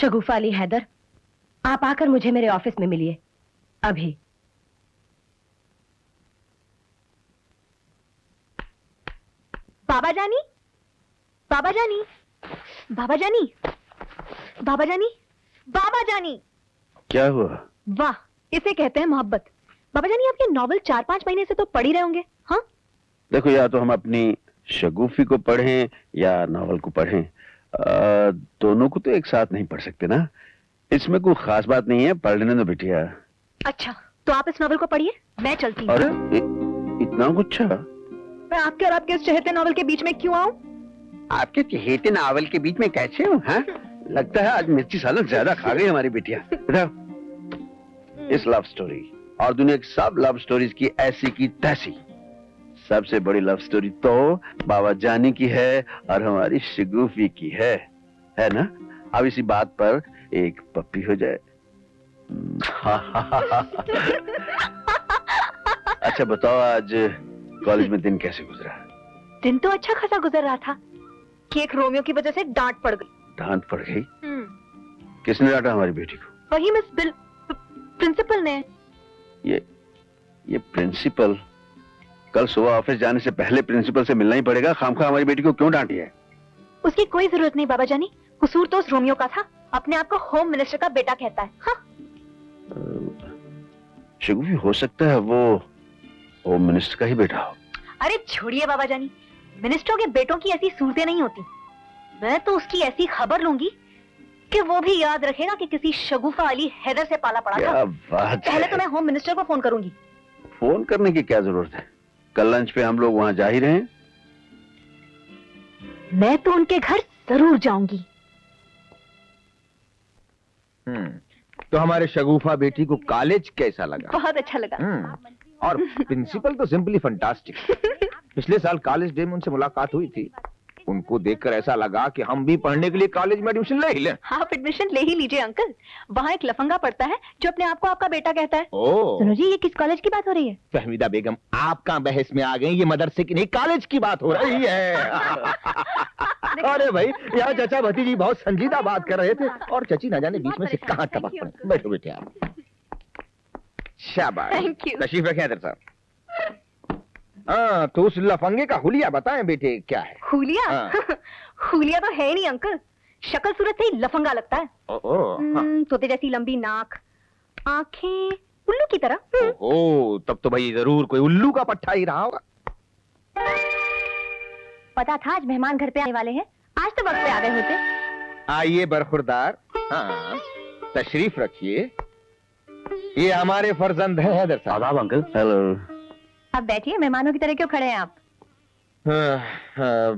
शगुफा अली हैदर, आप आकर मुझे मेरे ऑफिस में मिलिए अभी। बाबा जानी, बाबा जानी, बाबा जानी, बाबा जानी, बाबा जानी। क्या हुआ? वाह, इसे कहते हैं मोहब्बत। बाबा जानी, आपके नॉवल 4-5 महीने से तो पढ़ ही रहे होंगे। हाँ, देखो, या तो हम अपनी शगुफी को पढ़ें या नॉवल को पढ़ें, दोनों को तो एक साथ नहीं पढ़ सकते ना। इसमें कोई खास बात नहीं है, पढ़ लेने दो बिटिया। अच्छा, तो आप इस नॉवल को पढ़िए, मैं चलती हूँ। अरे इतना गुच्छा? मैं आपके और आपके इस चहेते नॉवल के बीच में क्यों आऊं? आपके चहेते नावल के बीच में कैसे हूँ? हाँ, लगता है आज मिर्ची सालन ज्यादा खा गई हमारी बिटिया। बताओ, इस लव स्टोरी और दुनिया की सब लव स्टोरीज की ऐसी की तैसी सबसे बड़ी लव स्टोरी तो बाबा जानी की है और हमारी शगुफी की है ना? अब इसी बात पर एक पप्पी हो जाए। अच्छा बताओ, आज कॉलेज में दिन कैसे गुजरा? दिन तो अच्छा खासा गुजर रहा था कि एक रोमियो की वजह से डांट पड़ गई। डांट पड़ गई? किसने डांटा हमारी बेटी को? वही मिस बिल, प्रिंसिपल ने। ये प्रिंसिपल? कल सुबह ऑफिस जाने से पहले प्रिंसिपल से मिलना ही पड़ेगा। खामखा हमारी बेटी को क्यों डांटी है? उसकी कोई जरूरत नहीं बाबा जानी, कसूर तो उस रोमियो का था। अपने आप को होम मिनिस्टर का बेटा कहता है। हाँ, शगुफी, हो सकता है वो होम मिनिस्टर का ही बेटा हो। अरे छोड़िए बाबा जानी, मिनिस्टरों के बेटों की ऐसी सूरतें नहीं होती। मैं तो उसकी ऐसी खबर लूंगी कि वो भी याद रखेगा कि किसी शगुफा अली हैदर से पाला पड़ा था। क्या बात पहले है। तो मैं होम मिनिस्टर को फोन करूंगी। फोन करने की क्या जरूरत है? कल लंच पे हम लोग वहां जा ही रहे हैं। मैं तो उनके घर जरूर जाऊंगी। तो हमारे शगुफा बेटी को कॉलेज कैसा लगा? बहुत अच्छा लगा। और प्रिंसिपल तो सिंपली फंटास्टिक। पिछले साल कॉलेज डे में उनसे मुलाकात हुई थी। उनको देखकर ऐसा लगा कि हम भी पढ़ने के लिए कॉलेज में एडमिशन ले ही लें। आप एडमिशन ले ही लीजिए अंकल। वहाँ एक लफंगा पढ़ता है जो अपने आप को आपका बेटा कहता है। ओह, सुनो जी, ये किस कॉलेज की बात हो रही है? फहमीदा बेगम, आप कहाँ बहस में आ गई? ये मदरसे की नहीं, कॉलेज की बात हो रही है। अरे भाई, यहाँ चचा भतीजी बहुत संजीदा बात कर रहे थे और चची ना जाने बीच में से कहाँ टपक पड़े। बैठो बेटे आप। शाबाश, Thank you. तशरीफ रखें हैदर साहब। हाँ, तो उस लफंगे का हुलिया बताएं बेटे, क्या है? हुलिया? हाँ। हुलिया तो है ही नहीं अंकल, शक्ल सूरत से ही लफंगा लगता है। तोते जैसी लंबी नाक, आंखें उल्लू की तरह। ओह, तब तो भाई जरूर कोई उल्लू का पट्टा ही रहा होगा। पता था आज मेहमान घर पे आने वाले हैं, आज तो वक्त पे आ गए होते। आइए बरखुरदार, हाँ तशरीफ रखिए। ये हमारे फर्जंद हैं हैदर साहब। आदाब अंकल। हेलो। अब बैठिए, मेहमानों की तरह क्यों खड़े हैं आप?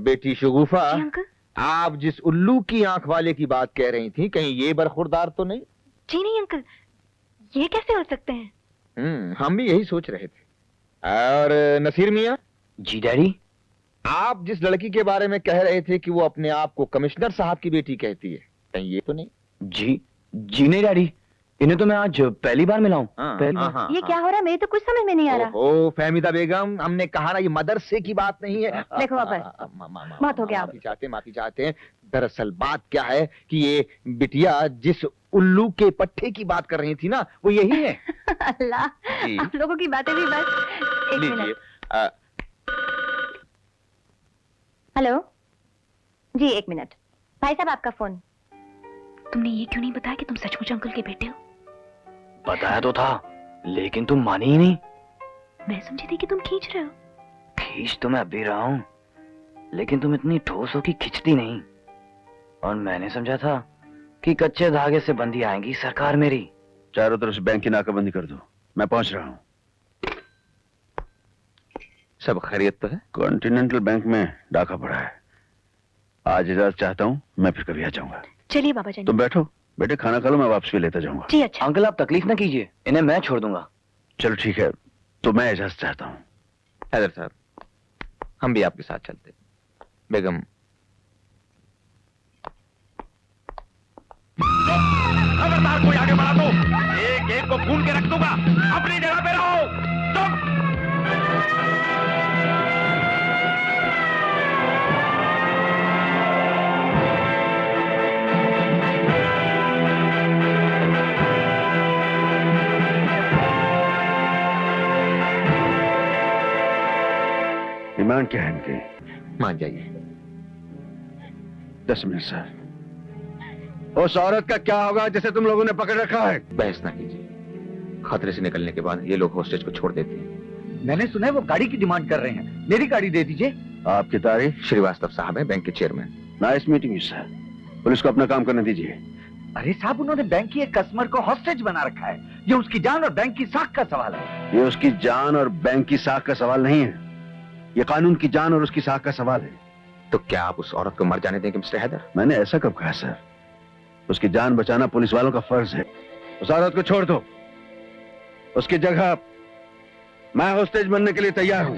बेटी शगुफा, जी अंकल। आप जिस उल्लू की आंख वाले की बात कह रही थी, कहीं ये बरखुरदार तो नहीं? जी नहीं अंकल, ये कैसे हो सकते हैं? हम भी यही सोच रहे थे। और नसीर मियाँ जी डैडी। आप जिस लड़की के बारे में कह रहे थे कि वो अपने आप को कमिश्नर साहब की बेटी कहती है, कहीं ये तो नहीं? जी नहीं डैडी, इन्हें तो मैं आज पहली बार मिला हूँ। ये क्या हो रहा है? मेरे तो कुछ समझ में नहीं आ रहा। ओह फहमीदा बेगम, हमने कहा ना ये मदरसे की बात नहीं है। देखो वापस बात हो गया। माफी चाहते हैं। दरअसल बात क्या है कि ये बिटिया जिस उल्लू के पट्टे की बात कर रही थी ना, वो यही है। अल्लाह, जी। आप लोगों की बातें भी बस। एक लीजिए। मिनट। हेलो जी, एक मिनट। भाई साहब, आपका फोन। तुमने ये क्यों नहीं बताया कि तुम सचमुच अंकल के बेटे हो? बताया तो था, लेकिन तुम मानी ही नहीं। मैं समझी थी कि तुम खींच रहे हो। खींच तो मैं अब भी रहा हूँ, लेकिन तुम इतनी ठोस हो कि खिंचती नहीं। और मैंने समझा था कि कच्चे धागे से बंधी आएंगी सरकार मेरी। चारों तरफ से बैंक की नाकाबंदी कर दो, मैं पहुंच रहा हूँ। सब खैरियत तो है? कॉन्टिनेंटल बैंक में डाका पड़ा है। आज इजाजत चाहता हूँ, मैं फिर कभी आ जाऊंगा। चलिए बाबा जान। तुम बैठो बेटे, खाना खा लो, मैं वापस भी लेता जाऊंगा। जी अच्छा। अंकल आप तकलीफ ना कीजिए, इन्हें मैं छोड़ दूंगा। चलो ठीक है, तो मैं इजाजत चाहता हूँ। हैदर साहब, हम भी आपके साथ चलते। बेगम, खबरदार कोई आगे बढ़ा तो एक एक को भून के रख दूंगा। अपनी जगह पे रहो। चुप। डिमांड क्या है इनकी? मान जाइए। 10 मिनट सर। उस औरत का क्या होगा जिसे तुम लोगों ने पकड़ रखा है? बहस ना कीजिए। खतरे से निकलने के बाद ये लोग हॉस्टेज को छोड़ देते हैं। मैंने सुना है वो गाड़ी की डिमांड कर रहे हैं। मेरी गाड़ी दे दीजिए। आपकी तारीफ? श्रीवास्तव साहब है, बैंक के chairman. Nice meeting you sir. Police को अपना काम करने दीजिए। अरे साहब, उन्होंने बैंक की एक कस्टमर को हॉस्टेज बना रखा है। ये उसकी जान और बैंक की साख का सवाल है। ये उसकी जान और बैंक की साख का सवाल नहीं है, ये कानून की जान और उसकी साख का सवाल है। तो क्या आप उस औरत को मर जाने देंगे मिस्टर हैदर? मैंने ऐसा कब कहा सर? उसकी जान बचाना पुलिस वालों का फर्ज है। उस औरत को छोड़ दो, उसकी जगह मैं हॉस्टेज बनने के लिए तैयार हूं।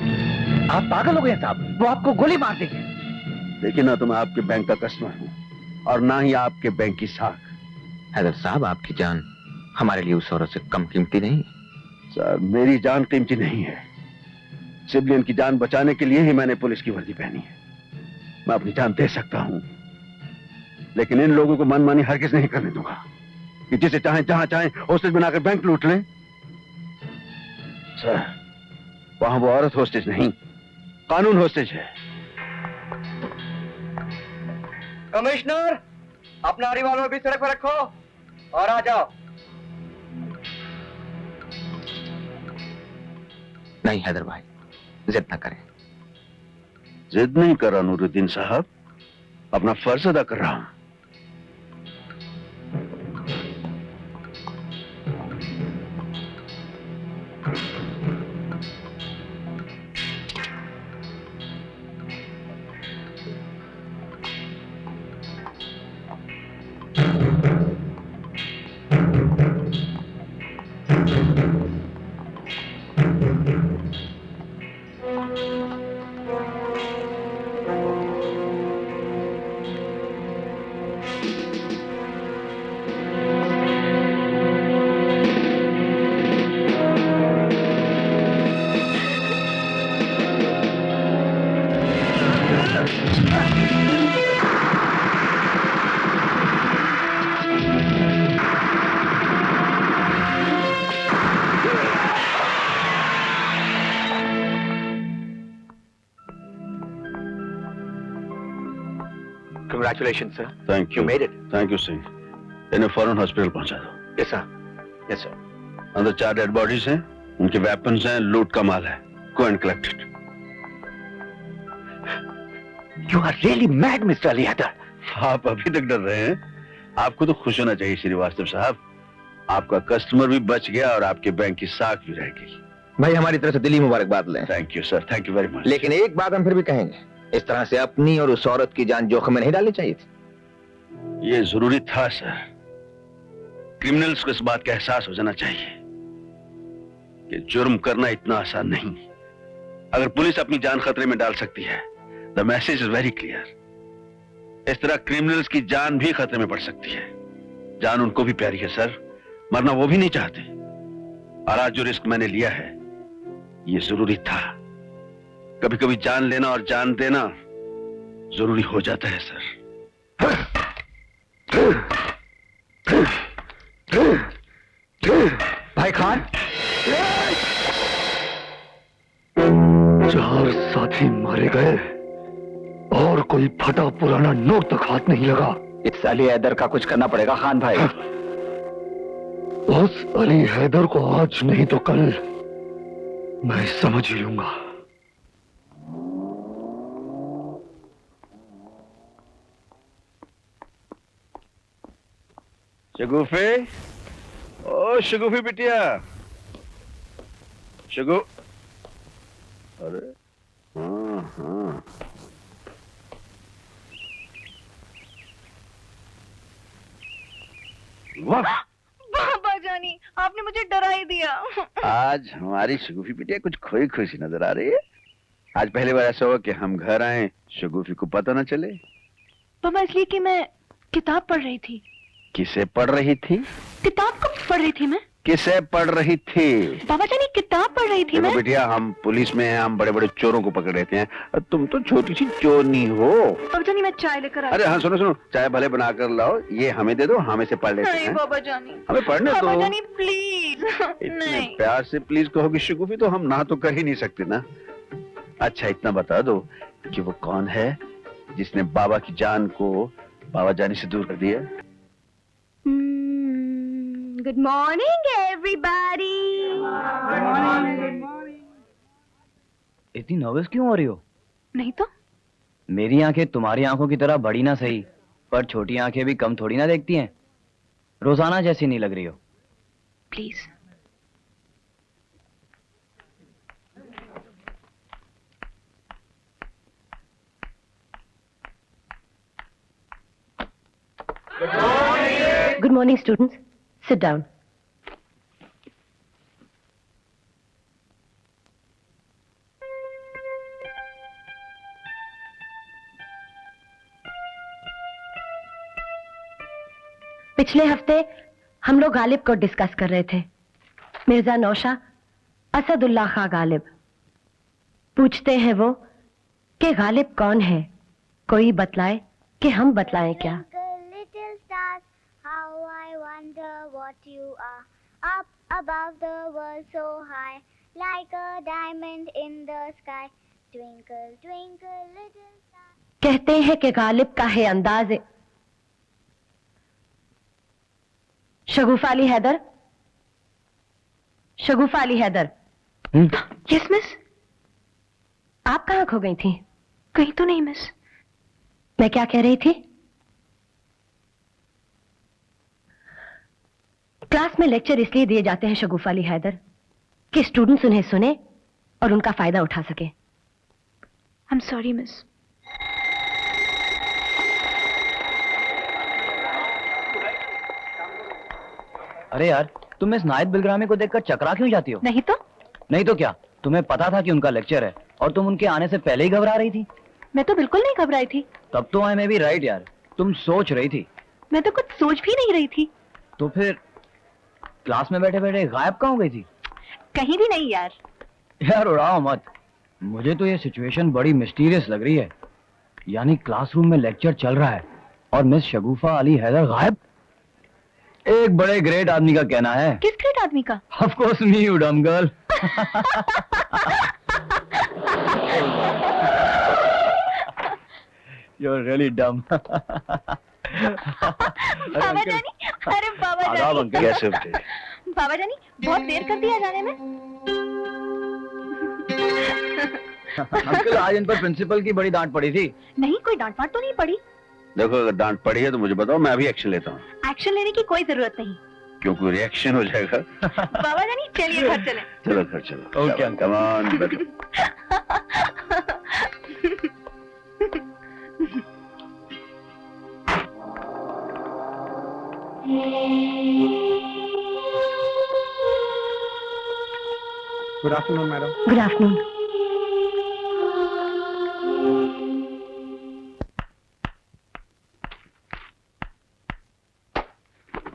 आप पागल हो गए साहब, वो आपको गोली मार देंगे। देखिए ना, तो मैं आपके बैंक का कस्टमर हूं और ना ही आपके बैंक की साख। हैदर साहब, आपकी जान हमारे लिए उस औरत से कम कीमती नहीं। सर, मेरी जान कीमती नहीं है। सिविलियन की जान बचाने के लिए ही मैंने पुलिस की वर्दी पहनी है। मैं अपनी जान दे सकता हूं, लेकिन इन लोगों को मनमानी हरगिज नहीं करने दूंगा कि जिसे चाहे जहां चाहे हॉस्टेज बनाकर बैंक लूट लें। सर, वहां वो औरत हॉस्टेज नहीं, कानून हॉस्टेज है। कमिश्नर, अपना रिवॉल्वर भी सड़क पर रखो और आ जाओ। नहीं हैदर भाई, जिद न करें। जिद नहीं कर रहा नूरुद्दीन साहब, अपना फर्ज अदा कर रहा हूं। Congratulations, sir. Thank you. You made it. Thank you Singh. इन्हें फौरन हॉस्पिटल पहुंचा दो। Yes, sir. Yes, sir. अंदर 4 डेड बॉडीज हैं, उनके वेपन्स हैं, लूट का माल है। Go and collect it. You are really mad, Mr. Ali Haider. आप अभी तक डर रहे हैं? आपको तो खुश होना चाहिए श्रीवास्तव साहब। आपका कस्टमर भी बच गया और आपके बैंक की साख भी रह गई। भाई, हमारी तरफ से दिली मुबारकबाद लें। Thank you sir, thank you very much. लेकिन एक बात हम फिर भी कहेंगे, इस तरह से अपनी और उस औरत की जान जोखिम में नहीं डालनी चाहिए थी। ये जरूरी था सर। क्रिमिनल्स को इस बात का एहसास हो जाना चाहिए कि जुर्म करना इतना आसान नहीं। अगर पुलिस अपनी जान खतरे में डाल सकती है, the message is very clear. इस तरह क्रिमिनल्स की जान भी खतरे में पड़ सकती है। जान उनको भी प्यारी है सर, मरना वो भी नहीं चाहते। और आज जो रिस्क मैंने लिया है, ये जरूरी था। कभी कभी जान लेना और जान देना जरूरी हो जाता है सर। भाई खान, 4 साथी मारे गए और कोई फटा पुराना नोट तक हाथ नहीं लगा। इस अली हैदर का कुछ करना पड़ेगा खान भाई। उस अली हैदर को आज नहीं तो कल मैं समझ ही लूंगा। शगुफे, ओ शगुफी बिटिया, शगु, अरे हाँ हाँ, वाह, बाबा जानी, आपने मुझे डरा ही दिया। आज हमारी शगुफी बिटिया कुछ खोई खुशी नजर आ रही है। आज पहली बार ऐसा हुआ कि हम घर आए, शगुफी को पता न चले। पापा, इसलिए कि मैं किताब पढ़ रही थी। किसे पढ़ रही थी? किताब कब पढ़ रही थी मैं? किसे पढ़ रही थी? बाबा जानी, किताब पढ़ रही थी देखो मैं। बिटिया, हम पुलिस में हैं, हम बड़े बड़े चोरों को पकड़ लेते हैं। तुम तो छोटी सी चोरनी हो। बाबा जानी, मैं चाय लेकर आई। अरे हाँ, सुनो सुनो, चाय भले बना कर लाओ, ये हमें दे दो, हमें से पढ़ लेते नहीं हैं। बाबा जानी, हमें पढ़ने बाबा दो। जानी प्लीज। इतने नहीं। प्यार से प्लीज कहोगी शगुफी तो हम ना तो कर ही नहीं सकते ना। अच्छा इतना बता दो कि वो कौन है जिसने बाबा की जान को बाबा जानी से दूर कर दिया? Good morning everybody. इतनी नर्वस क्यों हो रही हो? नहीं तो मेरी आंखें तुम्हारी आंखों की तरह बड़ी ना सही, पर छोटी आंखें भी कम थोड़ी ना देखती हैं। रोजाना जैसी नहीं लग रही हो। Please. Good morning students, sit down. पिछले हफ्ते हम लोग गालिब को डिस्कस कर रहे थे। मिर्जा नौशा असदुल्ला खां गालिब। पूछते हैं वो कि गालिब कौन है, कोई बतलाए कि हम बतलाएं क्या। Little stars, how I wonder what you are. Up above the world so high, like a diamond in the sky. Twinkle, twinkle, little star. कहते हैं कि गालिब का है अंदाज़ शगुफा अली हैदर। शगुफा अली हैदर। Yes miss. आप कहाँ खो गई थी? कहीं तो नहीं मिस। मैं क्या कह रही थी? क्लास में लेक्चर इसलिए दिए जाते हैं शगुफा अली हैदर कि स्टूडेंट्स उन्हें सुने और उनका फायदा उठा सके। I am sorry miss. अरे यार, तुम मिस नायद बिलग्रामी को देखकर चकरा क्यों जाती हो? नहीं तो नहीं तो क्या, तुम्हें पता था कि उनका लेक्चर है और तुम उनके आने से पहले ही घबरा रही थी? मैं तो बिल्कुल नहीं घबराई थी। तब तो आई मे बी राइट यार, तुम सोच रही थी। मैं तो कुछ सोच भी नहीं रही थी। तो फिर क्लास में बैठे बैठे गायब कहाँ हो गई थी? कहीं भी नहीं यार। यार उड़ाओ मत, मुझे तो ये सिचुएशन बड़ी मिस्टीरियस लग रही है। यानी क्लासरूम में लेक्चर चल रहा है और मिस शगुफा अली हैदर गायब। एक बड़े ग्रेट आदमी का कहना है। किस ग्रेट आदमी का? ऑफ कोर्स मी, यू डम गर्ल। You're really dumb. बाबा जानी, अरे बाबा आदाब जानी। अंकल। कैसे उठे? बाबा जानी, बहुत देर कर दिया जाने में। अंकल आज इन पर प्रिंसिपल की बड़ी डांट पड़ी थी। नहीं, कोई डांट पाट तो नहीं पड़ी। देखो अगर डांट पड़ी है तो मुझे बताओ, मैं अभी एक्शन लेता हूँ। एक्शन लेने की कोई जरूरत नहीं। क्योंकि रिएक्शन हो जाएगा। बाबा जानी चलिए घर चले। चलो घर चलो। Okay, uncle. कम ऑन बैठो। Good afternoon madam. Good afternoon.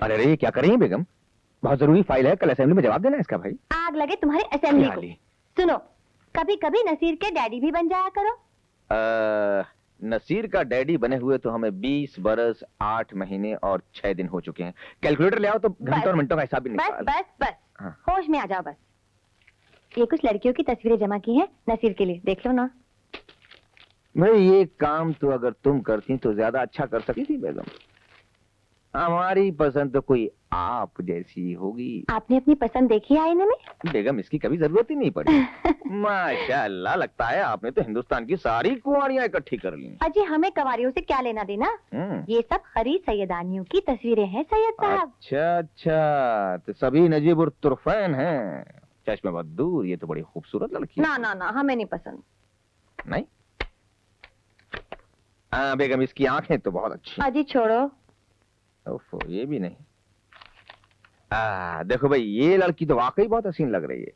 अरे रे, क्या कर रही हैं बेगम? बहुत जरूरी फाइल है, कल असेंबली में जवाब देना है इसका भाई। आग लगे तुम्हारी असेंबली क्या को। ली? सुनो, कभी कभी नसीर के डैडी भी बन जाया करो। नसीर का डैडी बने हुए तो हमें 20 बरस 8 महीने और 6 दिन हो चुके हैं। कैलकुलेटर ले आओ तो घंटों और मिनटों का हिसाब भी बस निकाल। बस बस, हाँ। होश में आ जाओ बस। ये कुछ लड़कियों की तस्वीरें जमा की हैं नसीर के लिए, देख लो ना। भाई ये काम तो अगर तुम करती तो ज्यादा अच्छा कर सकती थी बेगम। हमारी पसंद तो कोई आप जैसी होगी। आपने अपनी पसंद देखी है आईने में? बेगम इसकी कभी जरूरत ही नहीं पड़ी। माशाअल्लाह, लगता है आपने तो हिंदुस्तान की सारी कुंवारियां इकट्ठी कर ली। अजी हमें कवारियों से क्या लेना देना? ये सब खरी सैयदानियों की तस्वीरें हैं सैयद साहब। अच्छा अच्छा, तो सभी नजीब उर तुरफैन हैं। चश्मे बहुत दूर, ये तो बड़ी खूबसूरत लड़की है। ना ना ना, हमें नहीं पसंद। नहीं? हाँ बेगम, इसकी आंखें तो बहुत अच्छी। अजी छोड़ो। ओफो, ये भी नहीं। देखो भाई, ये लड़की तो वाकई बहुत हसीन लग रही है।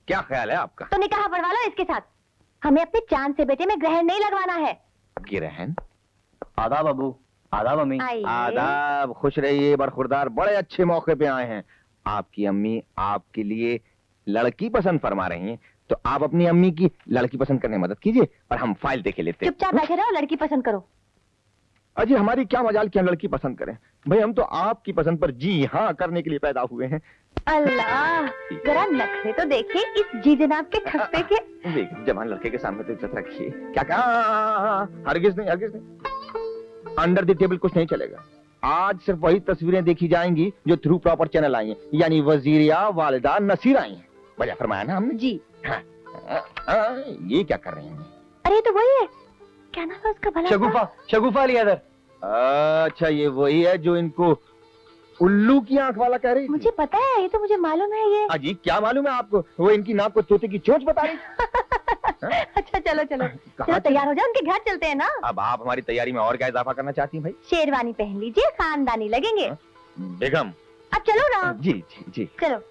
क्या ख्याल है आपका? तो निकाह पढ़वा लो इसके साथ। हमें अपने चांद से बेटे में ग्रहण नहीं लगवाना है। ग्रहण? आदाब अबू, आदाब अम्मी। आइए। आदाब, खुश रहिए बरखुरदार, बड़े अच्छे मौके पे आए हैं। आपकी अम्मी आपके लिए लड़की पसंद फरमा रही हैं, तो आप अपनी अम्मी की लड़की पसंद करने में मदद कीजिए और हम फाइल देखे लेते हैं। चुपचाप बैठे रहो, लड़की पसंद करो। अजी हमारी क्या मजाल की हम लड़की पसंद करें, भाई हम तो आपकी पसंद पर जी हाँ करने के लिए पैदा हुए हैं। अल्लाह, जरा नखरे तो देखिए इस जी जनाब के खप्पे के। देख जवान लड़के के सामने तो इज्जत रखिए। क्या कहा? हरगिज नहीं, हरगिज नहीं। अंडर द टेबल कुछ नहीं चलेगा। आज सिर्फ वही तस्वीरें देखी जाएंगी जो थ्रू प्रॉपर चैनल आई हैं, यानी वजीरिया, वालिदा, नसीर आई हैं। बढ़िया फरमाया ना हमने जी। हाँ। ये क्या कर रहे हैं? अरे ये तो वही है, क्या नाम है उसका भला? शगुफा अली हैदर। अच्छा ये वही है जो इनको उल्लू की आंख वाला कह रही थी? मुझे पता है, ये तो मुझे मालूम है ये। अजी क्या मालूम है आपको? वो इनकी नाक को तोते की चोंच बता रही। अच्छा चलो चलो कहाँ चलो, तैयार हो जाओ, उनके घर चलते हैं ना। अब आप हमारी तैयारी में और क्या इजाफा करना चाहती हैं भाई? शेरवानी पहन लीजिए, खानदानी लगेंगे। बेगम। अब चलो ना। जी जी जी। चलो